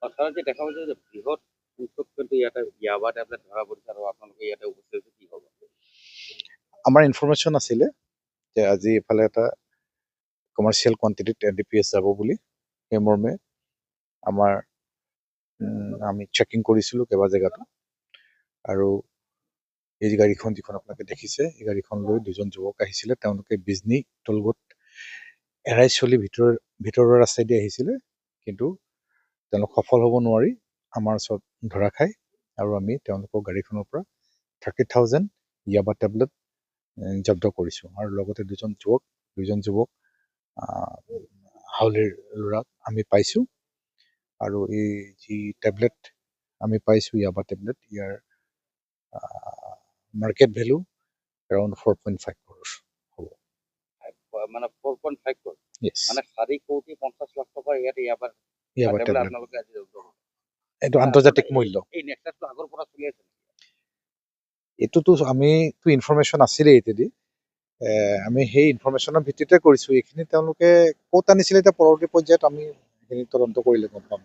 সাধাৰণতে দেখা পাইছে যে বৃহৎ সংখ্যক কিন্তু ইয়াতে ইয়াবা টেবলেট ধৰা পৰিছে আৰু আপোনালোকে ইয়াতে উপস্থিত হৈছে, কি হ'ব? আমাৰ ইনফৰমেশ্যন আছিলে যে আজি এফালে এটা কমাৰ্চিয়েল কোৱান্টিটিত NDPS যাব বুলি। সেই মৰ্মে আমাৰ আমি চেকিং কৰিছিলোঁ কেইবা জেগাতো, আৰু এই গাড়ীখন যিখন আপোনালোকে দেখিছে, এই গাড়ীখন লৈ দুজন যুৱক আহিছিলে। তেওঁলোকে বিজনী টলগত এৰাই চলি ভিতৰৰ ৰাস্তাইদি আহিছিলে, কিন্তু তেওঁলোক সফল হ'ব নোৱাৰি আমাৰ ওচৰত ধৰা খায়, আৰু আমি তেওঁলোকৰ গাড়ীখনৰ পৰা 30,000 ইয়াবা টেবলেট জব্দ কৰিছোঁ। আৰু লগতে দুজন যুৱক হাউলিৰ ল'ৰাক আমি পাইছোঁ। আৰু এই যি টেবলেট আমি পাইছোঁ, ইয়াবা টেবলেট, ইয়াৰ মাৰ্কেট ভেলু এৰাউণ্ড 4.5 crores হ'ব। মানে 4.5 crore, Yes. মানে 4,50,00,000 টকা ইয়াতে ইয়াবা ইয়াবা টেবলেট টেবলেট আপোনালোকে আজি জব্দ কৰিছে। এইটো আন্তৰ্জাতিক মূল্য। এই নেকলেছটো আগৰ পৰা চলি আছে নেকি? এইটোতো আমিতো ইনফৰমেশ্যন আছিলে ইত্যাদি, আমি সেই ইনফৰমেশ্যনৰ ভিত্তিতে কৰিছোঁ। এইখিনি তেওঁলোকে ক'ত আনিছিলে এতিয়া পৰৱৰ্তী পৰ্যায়ত আমি সেইখিনি তদন্ত কৰিলে গম পাম।